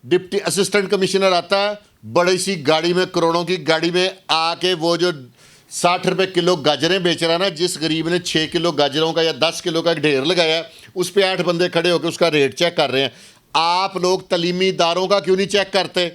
Deputy assistant commissioner आता है बड़ी सी गाड़ी में, करोड़ों की गाड़ी में आके वो जो 60 रुपये किलो गाजरें बेच रहा है ना, जिस गरीब ने 6 किलो गाजरों का या 10 किलो का ढेर लगाया है, उस पर 8 बंदे खड़े होकर उसका रेट चेक कर रहे हैं। आप लोग तलीमी इदारों का क्यों नहीं चेक करते?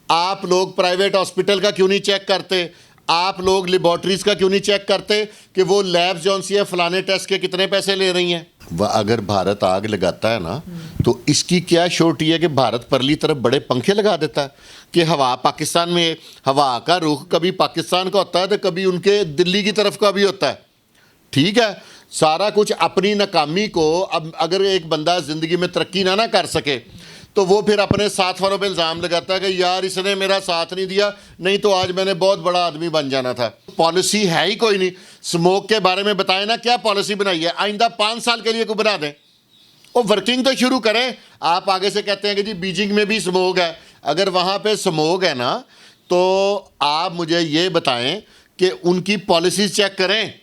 आप लोग प्राइवेट हॉस्पिटल का क्यों नहीं चेक करते? आप लोग लेबॉर्ट्रीज का क्यों नहीं चेक करते कि वो लैब्स जौन सी है फलाने टेस्ट के कितने पैसे ले रही हैं? वह अगर भारत आग लगाता है ना, तो इसकी क्या शोर्टी है कि भारत परली तरफ बड़े पंखे लगा देता है कि हवा पाकिस्तान में, हवा का रुख कभी पाकिस्तान का होता है तो कभी उनके दिल्ली की तरफ का भी होता है। ठीक है, सारा कुछ अपनी नाकामी को, अब अगर एक बंदा ज़िंदगी में तरक्की ना कर सके तो वो फिर अपने साथ वालों पे इल्ज़ाम लगाता है कि यार इसने मेरा साथ नहीं दिया, नहीं तो आज मैंने बहुत बड़ा आदमी बन जाना था। पॉलिसी है ही कोई नहीं। स्मोक के बारे में बताएं ना, क्या पॉलिसी बनाई है? आइंदा 5 साल के लिए को बना दें, वो वर्किंग तो शुरू करें। आप आगे से कहते हैं कि जी बीजिंग में भी स्मोक है। अगर वहाँ पे स्मोक है ना, तो आप मुझे ये बताएं कि उनकी पॉलिसीज़ चेक करें,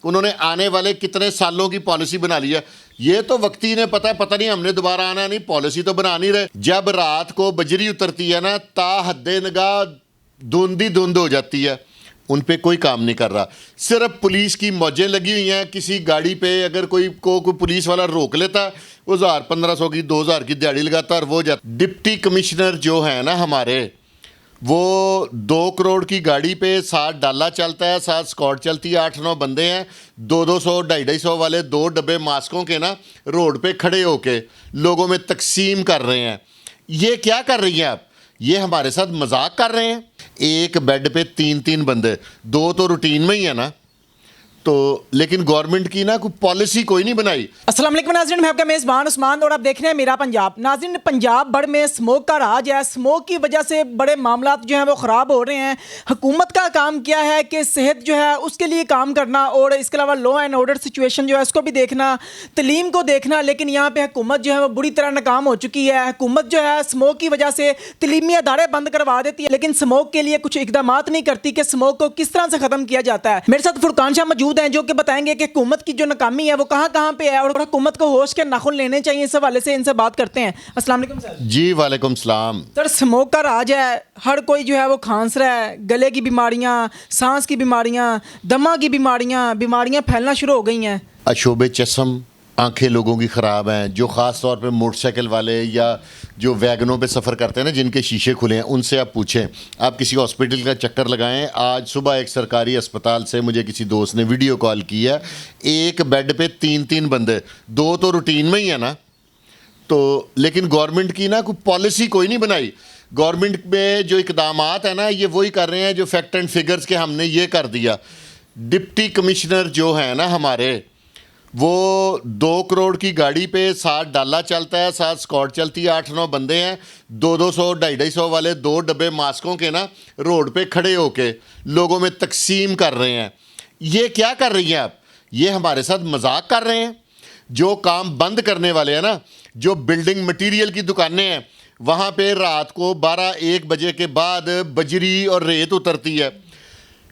उन्होंने आने वाले कितने सालों की पॉलिसी बना ली है। ये तो वक्ती ने पता नहीं हमने दोबारा आना नहीं, पॉलिसी तो बना नहीं रहे। जब रात को बजरी उतरती है ना, ता हद्दे निगाह धुंध ही धुंध हो जाती है, उन पे कोई काम नहीं कर रहा। सिर्फ पुलिस की मौजें लगी हुई हैं। किसी गाड़ी पे अगर कोई पुलिस वाला रोक लेता, वो 1000-1500 की 2000 की दिहाड़ी लगाता और वो जाता। डिप्टी कमिश्नर जो है ना हमारे, वो 2 करोड़ की गाड़ी पे 7 डाला चलता है, 7 स्कॉट चलती है, 8-9 बंदे हैं, 200-200 250 वाले 2 डब्बे मास्कों के ना रोड पे खड़े होके लोगों में तकसीम कर रहे हैं। ये क्या कर रही हैं आप? ये हमारे साथ मजाक कर रहे हैं। एक बेड पे 3-3 बंदे, 2 तो रूटीन में ही है ना, तो लेकिन गवर्नमेंट की ना कोई पॉलिसी कोई नहीं बनाई। अस्सलाम वालेकुम नाज़रीन, मैं आपका मेज़बान उस्मान और आप देख रहे हैं मेरा पंजाब। नाज़रीन, पंजाब भर में स्मोक का राज है। स्मोक की वजह से बड़े मामला जो हैं वो ख़राब हो रहे हैं। हुकूमत का काम क्या है कि सेहत जो है उसके लिए काम करना, और इसके अलावा लॉ एंड ऑर्डर सिचुएशन जो है उसको भी देखना, तलीम को देखना। लेकिन यहाँ पर हुकूमत जो है वो बुरी तरह नाकाम हो चुकी है। हुकूमत जो है स्मोक की वजह से तलीमी अदारे बंद करवा देती है, लेकिन स्मोक के लिए कुछ इकदाम नहीं करती कि स्मोक को किस तरह से ख़त्म किया जाता है। मेरे साथ फुरकान शाह मौजूद हैं जो कि बताएंगे कि हुकूमत की जो नाकामी है वो कहां पे है और हुकूमत को होश के नाखून लेने चाहिए। इस हवाले से इनसे बात करते हैं। अस्सलाम वालेकुम सर। जी वालेकुम सलाम। सर, स्मोक का राज है, हर कोई जो है वो खांस रहा है, गले की बीमारियां, सांस की बीमारियां, दमा की बीमारियां फैलना शुरू हो गई हैं। अशोबे चश्म, आंखें लोगों की ख़राब हैं। जो ख़ास तौर पे मोटरसाइकिल वाले या जो वैगनों पे सफ़र करते हैं ना, जिनके शीशे खुले हैं, उनसे आप पूछें, आप किसी हॉस्पिटल का चक्कर लगाएं। आज सुबह एक सरकारी अस्पताल से मुझे किसी दोस्त ने वीडियो कॉल की है, एक बेड पे 3-3 बंदे, 2 तो रूटीन में ही है ना, तो लेकिन गवर्नमेंट की ना कोई पॉलिसी कोई नहीं बनाई। गवर्नमेंट में जो इकदामात है ना, ये वही कर रहे हैं जो फैक्ट एंड फिगर्स के हमने ये कर दिया। डिप्टी कमिश्नर जो है ना हमारे, वो 2 करोड़ की गाड़ी पे 7 डाला चलता है, 7 स्कॉट चलती है, 8-9 बंदे हैं, 200-200 250 वाले 2 डब्बे मास्कों के ना रोड पे खड़े होके लोगों में तकसीम कर रहे हैं। ये क्या कर रही हैं आप? ये हमारे साथ मजाक कर रहे हैं। जो काम बंद करने वाले हैं ना, जो बिल्डिंग मटीरियल की दुकानें हैं, वहाँ पे रात को 12-1 बजे के बाद बजरी और रेत उतरती है।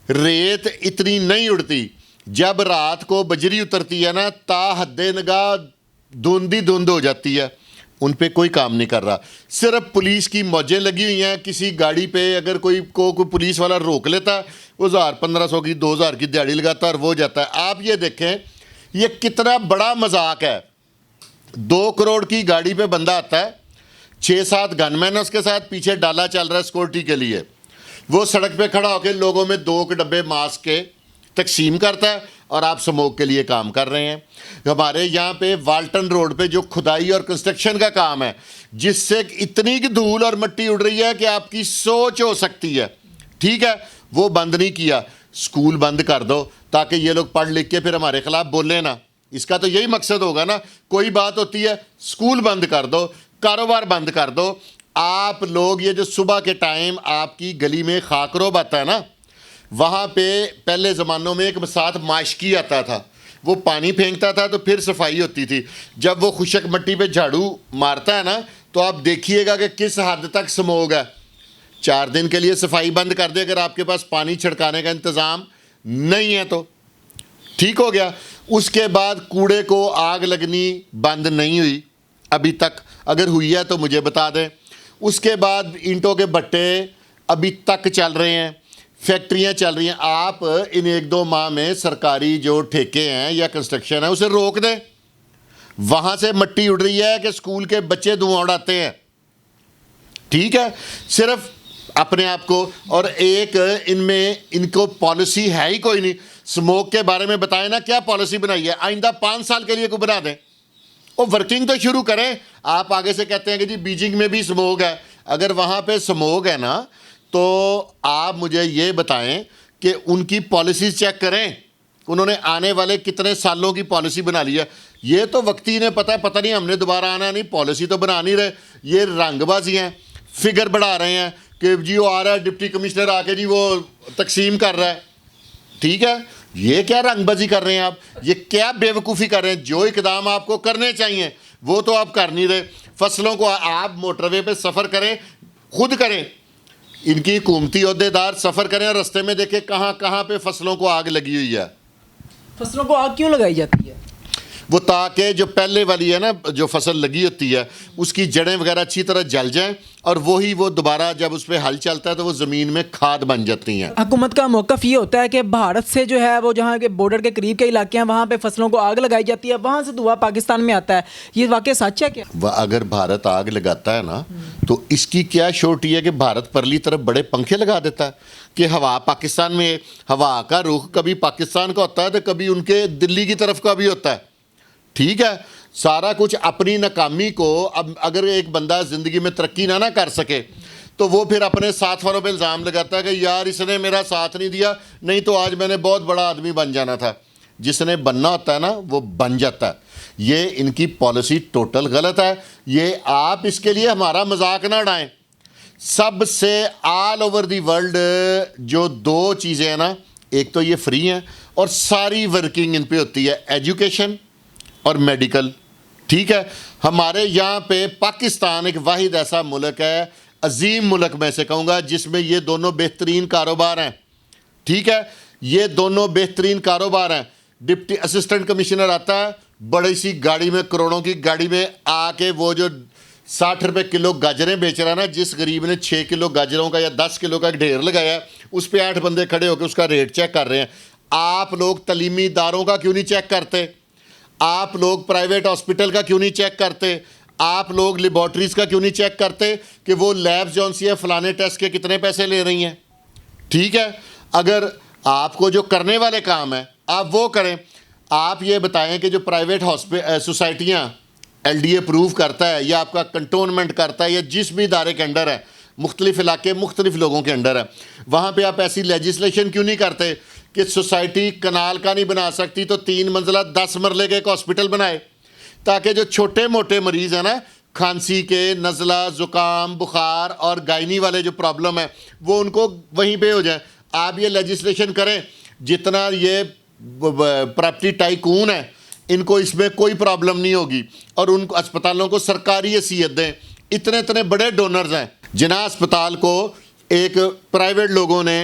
रेत इतनी नहीं उड़ती। जब रात को बजरी उतरती है ना, ता हद्दे निगाह धुंध ही धुंध हो जाती है, उन पे कोई काम नहीं कर रहा। सिर्फ पुलिस की मौजें लगी हुई हैं। किसी गाड़ी पे अगर कोई पुलिस वाला रोक लेता, वो 1000-1500 की 2000 की दिहाड़ी लगाता और वो जाता है। आप ये देखें, ये कितना बड़ा मजाक है। 2 करोड़ की गाड़ी पे बंदा आता है, 6-7 गनमैन उसके साथ, पीछे डाला चल रहा है सिक्योरिटी के लिए। वो सड़क पे खड़ा होकर लोगों में 2 के डब्बे मास्क के तकसीम करता है और आप स्मोक के लिए काम कर रहे हैं। हमारे यहाँ पे वाल्टन रोड पे जो खुदाई और कंस्ट्रक्शन का काम है, जिससे इतनी की धूल और मिट्टी उड़ रही है कि आपकी सोच हो सकती है, ठीक है, वो बंद नहीं किया। स्कूल बंद कर दो ताकि ये लोग पढ़ लिख के फिर हमारे खिलाफ बोले ना। इसका तो यही मकसद होगा ना। कोई बात होती है, स्कूल बंद कर दो, कारोबार बंद कर दो। आप लोग ये जो सुबह के टाइम आपकी गली में खाकरोब आता है ना, वहाँ पे पहले ज़मानों में एक साथ माशकी आता था, वो पानी फेंकता था तो फिर सफाई होती थी। जब वो खुशक मिट्टी पे झाड़ू मारता है ना, तो आप देखिएगा कि किस हद तक स्मोक है। 4 दिन के लिए सफाई बंद कर दे, अगर आपके पास पानी छिड़काने का इंतज़ाम नहीं है तो ठीक हो गया। उसके बाद कूड़े को आग लगनी बंद नहीं हुई अभी तक, अगर हुई है तो मुझे बता दें। उसके बाद ईंटों के भट्टे अभी तक चल रहे हैं, फैक्ट्रियां चल रही हैं। आप इन 1-2 माह में सरकारी जो ठेके हैं या कंस्ट्रक्शन है उसे रोक दें। वहाँ से मिट्टी उड़ रही है कि स्कूल के बच्चे धुआं उड़ाते हैं, ठीक है, सिर्फ अपने आप को। और एक इनमें इनको पॉलिसी है ही कोई नहीं। स्मोक के बारे में बताएं ना, क्या पॉलिसी बनाई है, आइंदा 5 साल के लिए को बना दें और वर्किंग तो शुरू करें। आप आगे से कहते हैं कि जी बीजिंग में भी स्मोक है। अगर वहाँ पे स्मोक है ना, तो आप मुझे ये बताएं कि उनकी पॉलिसीज चेक करें, उन्होंने आने वाले कितने सालों की पॉलिसी बना ली है। ये तो वक्ती ने पता है, पता नहीं हमने दोबारा आना नहीं, पॉलिसी तो बना नहीं रहे। ये रंगबाजी हैं, फिगर बढ़ा रहे हैं कि जी वो आ रहा है डिप्टी कमिश्नर आके जी वो तकसीम कर रहा है, ठीक है। ये क्या रंगबाजी कर रहे हैं आप, ये क्या बेवकूफ़ी कर रहे हैं। जो इकदाम आपको करने चाहिए वो तो आप कर नहीं रहे। फसलों को आप मोटरवे पे सफ़र करें, खुद करें, इनकी हुकूमती अहदेदार सफ़र करें और रास्ते में देखें कहाँ कहाँ पे फसलों को आग लगी हुई है। फसलों को आग क्यों लगाई जाती है? वो ताकि जो पहले वाली है ना, जो फसल लगी होती है उसकी जड़ें वगैरह अच्छी तरह जल जाएं और वही वो दोबारा जब उस पर हल चलता है तो वो ज़मीन में खाद बन जाती हैं। हुकूमत का मौक़िफ़ ये होता है कि भारत से जो है वो जहाँ के बॉर्डर के करीब के इलाके हैं वहाँ पे फसलों को आग लगाई जाती है, वहाँ से धुआं पाकिस्तान में आता है। ये वाकई सच है क्या? वह अगर भारत आग लगाता है ना तो इसकी क्या श्योरिटी है कि भारत परली तरफ बड़े पंखे लगा देता है कि हवा पाकिस्तान में, हवा का रुख कभी पाकिस्तान का होता है तो कभी उनके दिल्ली की तरफ का भी होता है, ठीक है। सारा कुछ अपनी नाकामी को, अब अगर एक बंदा ज़िंदगी में तरक्की ना कर सके तो वो फिर अपने साथ वालों पे इल्ज़ाम लगाता है कि यार इसने मेरा साथ नहीं दिया, नहीं तो आज मैंने बहुत बड़ा आदमी बन जाना था। जिसने बनना होता है ना वो बन जाता है। ये इनकी पॉलिसी टोटल गलत है। ये आप इसके लिए हमारा मजाक ना उड़ाएं। सबसे ऑल ओवर दी वर्ल्ड जो 2 चीज़ें हैं ना, एक तो ये फ्री हैं और सारी वर्किंग इन पे होती है, एजुकेशन और मेडिकल, ठीक है। हमारे यहाँ पे पाकिस्तान एक वाहिद ऐसा मुल्क है, अजीम मुल्क में से कहूँगा, जिसमें ये दोनों बेहतरीन कारोबार हैं, ठीक है। ये दोनों बेहतरीन कारोबार हैं। डिप्टी असिस्टेंट कमिश्नर आता है बड़ी सी गाड़ी में, करोड़ों की गाड़ी में आके वो जो 60 रुपये किलो गाजरें बेच रहा है ना, जिस गरीब ने 6 किलो गाजरों का या 10 किलो का ढेर लगाया है उस पर 8 बंदे खड़े होकर उसका रेट चेक कर रहे हैं। आप लोग तलीमी इदारों का क्यों नहीं चेक करते? आप लोग प्राइवेट हॉस्पिटल का क्यों नहीं चेक करते? आप लोग लेबॉर्ट्रीज़ का क्यों नहीं चेक करते कि वो लैब्स जौन सी है फलाने टेस्ट के कितने पैसे ले रही हैं, ठीक है। अगर आपको जो करने वाले काम है आप वो करें। आप ये बताएं कि जो प्राइवेट सोसाइटियाँ LDA अप्रूव करता है या आपका कंटोनमेंट करता है या जिस भी इदारे के अंडर है, मुख्तलिफ इलाके मुख्तलिफ लोगों के अंडर है, वहाँ पे आप ऐसी लेजिस्लेशन क्यों नहीं करते कि सोसाइटी कनाल का नहीं बना सकती तो 3 मंजिला 10 मरले के एक हॉस्पिटल बनाए, ताकि जो छोटे मोटे मरीज़ हैं ना, खांसी के, नज़ला, ज़ुकाम, बुखार और गायनी वाले जो प्रॉब्लम है वो उनको वहीं पे हो जाए। आप ये लेजिस्लेशन करें। जितना ये प्रॉपर्टी टाइकून है इनको इसमें कोई प्रॉब्लम नहीं होगी और उन अस्पतालों को सरकारी हैसियत दें। इतने इतने बड़े डोनर्स हैं। जिन्ना अस्पताल को एक प्राइवेट लोगों ने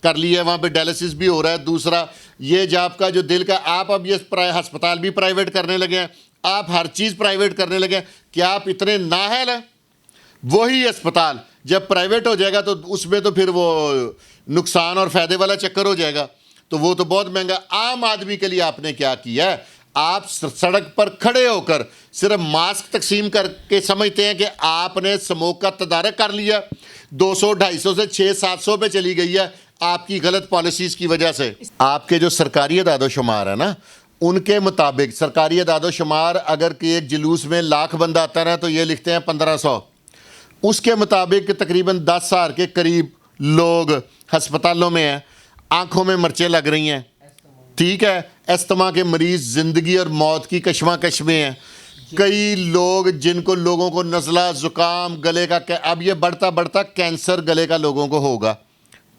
कर लिया है, वहाँ पे डायलिसिस भी हो रहा है। दूसरा ये जो आपका जो दिल का, आप अब ये अस्पताल भी प्राइवेट करने लगे हैं, आप हर चीज़ प्राइवेट करने लगे हैं। क्या आप इतने नाअहल हैं? वही अस्पताल जब प्राइवेट हो जाएगा तो उसमें तो फिर वो नुकसान और फ़ायदे वाला चक्कर हो जाएगा, तो वो तो बहुत महंगा। आम आदमी के लिए आपने क्या किया है? आप सड़क पर खड़े होकर सिर्फ मास्क तकसीम करके समझते हैं कि आपने स्मोक का तदारक कर लिया। 200-250 से 600-700 पे चली गई है आपकी गलत पॉलिसीज़ की वजह से। आपके जो सरकारी अदादोशुमार है ना, उनके मुताबिक सरकारी अदादोशुमार अगर कि एक जुलूस में 1,00,000 बंदा आता है तो ये लिखते हैं 1500। उसके मुताबिक तकरीबन 10,000 के करीब लोग हस्पतालों में हैं, आँखों में मिर्चें लग रही हैं, ठीक है। अस्थमा के मरीज़ ज़िंदगी और मौत की कशमकश में हैं। कई लोग जिनको लोगों को नज़ला, ज़ुकाम, गले का, अब ये बढ़ता बढ़ता कैंसर गले का लोगों को होगा,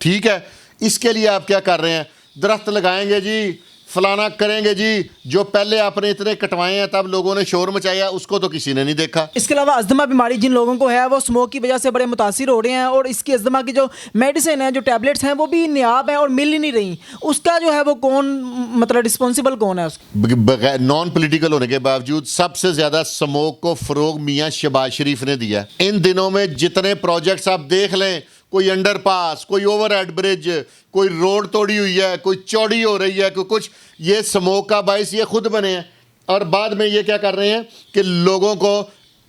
ठीक है। इसके लिए आप क्या कर रहे हैं? दरख्त लगाएंगे जी, फलाना करेंगे जी, जो पहले आपने इतने कटवाए हैं तब लोगों ने शोर मचाया, उसको तो किसी ने नहीं देखा। इसके अलावा अस्थमा बीमारी जिन लोगों को है वो स्मोक की वजह से बड़े मुतासिर हो रहे हैं और इसकी अस्थमा की जो मेडिसिन है, जो टैबलेट्स हैं, वो भी नायाब हैं और मिल ही नहीं रही। उसका जो है वो कौन, मतलब रिस्पॉन्सिबल कौन है उसका? बगैर नॉन पॉलिटिकल होने के बावजूद सबसे ज्यादा स्मोक को फरोग मियां शहबाज शरीफ ने दिया। इन दिनों में जितने प्रोजेक्ट्स आप देख लें, कोई अंडरपास, कोई ओवरहेड ब्रिज, कोई रोड तोड़ी हुई है, कोई चौड़ी हो रही है, कोई कुछ, ये स्मोक का बायस ये खुद बने हैं। और बाद में ये क्या कर रहे हैं कि लोगों को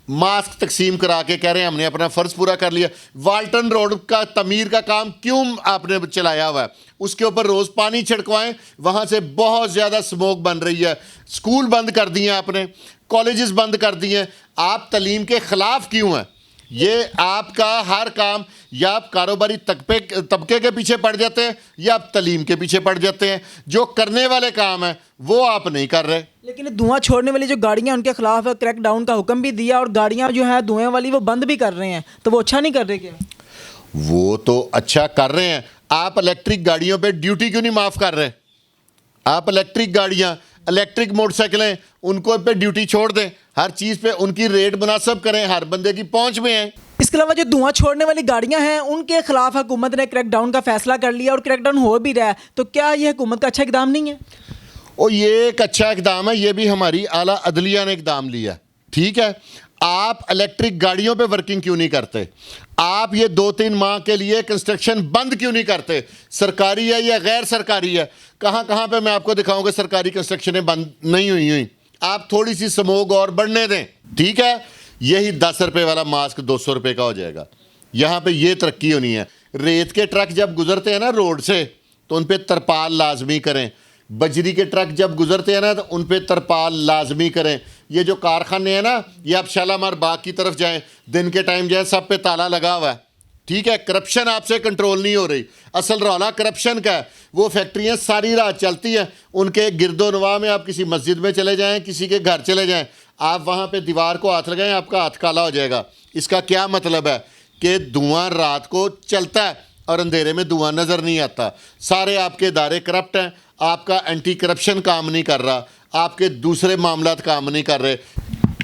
मास्क तकसीम करा के कह रहे हैं हमने अपना फ़र्ज़ पूरा कर लिया। वाल्टन रोड का तमीर का काम क्यों आपने चलाया हुआ है? उसके ऊपर रोज़ पानी छिड़कवाएं, वहाँ से बहुत ज़्यादा स्मोक बन रही है। स्कूल बंद कर दिए आपने, कॉलेजेस बंद कर दिए। आप तालीम के ख़िलाफ़ क्यों हैं? ये आपका हर काम, या आप कारोबारी तबके के पीछे पड़ जाते हैं या आप तालीम के पीछे पड़ जाते हैं। जो करने वाले काम है वो आप नहीं कर रहे। लेकिन धुआं छोड़ने वाली जो गाड़ियां, उनके खिलाफ क्रैक डाउन का हुक्म भी दिया और गाड़ियां जो है धुएं वाली वो बंद भी कर रहे हैं, तो वो अच्छा नहीं कर रहे क्या? वो तो अच्छा कर रहे हैं। आप इलेक्ट्रिक गाड़ियों पे ड्यूटी क्यों नहीं माफ़ कर रहे? आप इलेक्ट्रिक गाड़ियाँ, इलेक्ट्रिक मोटरसाइकिलें, उनको पे ड्यूटी छोड़ दें। हर चीज़ पे उनकी रेट मुनासिब करें, हर बंदे की पहुंच में है। इसके अलावा जो धुआं छोड़ने वाली गाड़ियां हैं उनके खिलाफ हुकूमत ने क्रैकडाउन का फैसला कर लिया और क्रैकडाउन हो भी रहा है, तो क्या ये हुकूमत का अच्छा इकदाम नहीं है? और ये एक अच्छा इकदाम है, ये भी हमारी आला अदलिया ने इकदाम लिया। ठीक है, आप इलेक्ट्रिक गाड़ियों पे वर्किंग क्यों नहीं करते? आप ये 2-3 माह के लिए कंस्ट्रक्शन बंद क्यों नहीं करते? सरकारी है या गैर सरकारी है? कहाँ कहाँ पे मैं आपको दिखाऊंगा सरकारी कंस्ट्रक्शनें बंद नहीं हुई। आप थोड़ी सी स्मोक और बढ़ने दें, ठीक है, यही 10 रुपये वाला मास्क 200 रुपये का हो जाएगा। यहाँ पे ये तरक्की होनी है। रेत के ट्रक जब गुजरते हैं ना रोड से, तो उन पे तरपाल लाजमी करें। बजरी के ट्रक जब गुजरते हैं ना, तो उन पे तरपाल लाजमी करें। ये जो कारखाने हैं ना, ये आप शालामार बाग की तरफ जाएं, दिन के टाइम जाएं, सब पे ताला लगा हुआ है। ठीक है, करप्शन आपसे कंट्रोल नहीं हो रही। असल रौला करप्शन का है। वो फैक्ट्रियाँ सारी रात चलती हैं, उनके गिरदोनवा में आप किसी मस्जिद में चले जाएं, किसी के घर चले जाएं, आप वहाँ पे दीवार को हाथ लगाएं, आपका हाथ काला हो जाएगा। इसका क्या मतलब है? कि धुआं रात को चलता है और अंधेरे में धुआं नज़र नहीं आता। सारे आपके इदारे करप्ट हैं, आपका एंटी करप्शन काम नहीं कर रहा, आपके दूसरे मामलात काम नहीं कर रहे।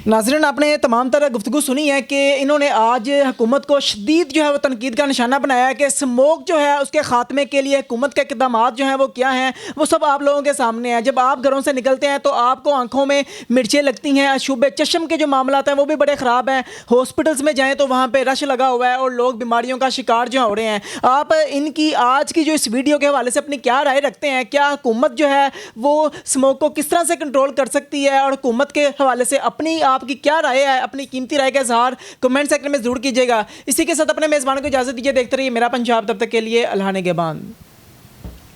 नाज़रीन, आपने तमाम तरह गुफ्तगू सुनी है कि इन्होंने आज हुकूमत को शदीद जो है वो तनकीद का निशाना बनाया है कि स्मोक जो है उसके ख़ात्मे के लिए हुकूमत के इक़दाम जो हैं वो क्या हैं, वो सब आप लोगों के सामने हैं। जब आप घरों से निकलते हैं तो आपको आंखों में मिर्चें लगती हैं, शुबे चश्म के जो मामलात हैं वो भी बड़े ख़राब हैं। हॉस्पिटल्स में जाएँ तो वहाँ पर रश लगा हुआ है और लोग बीमारियों का शिकार जो हो रहे हैं। आप इनकी आज की जो इस वीडियो के हवाले से अपनी क्या राय रखते हैं? क्या हुकूमत जो है वो स्मोक को किस तरह से कंट्रोल कर सकती है? और हुकूमत के हवाले से अपनी आपकी क्या राय है? अपनी कीमती राय का इजहार कमेंट सेक्शन में जरूर कीजिएगा। इसी के साथ अपने मेज़बानों को इजाज़त दीजिए। देखते रहिए मेरा पंजाब, तब तक के लिए अल्लाह ने गेबान।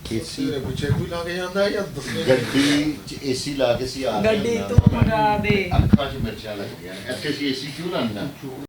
एसी ला के सी आ गड्डी तू मंगा दे, अखां च मिर्चां लग गया, एसी क्यों लाना?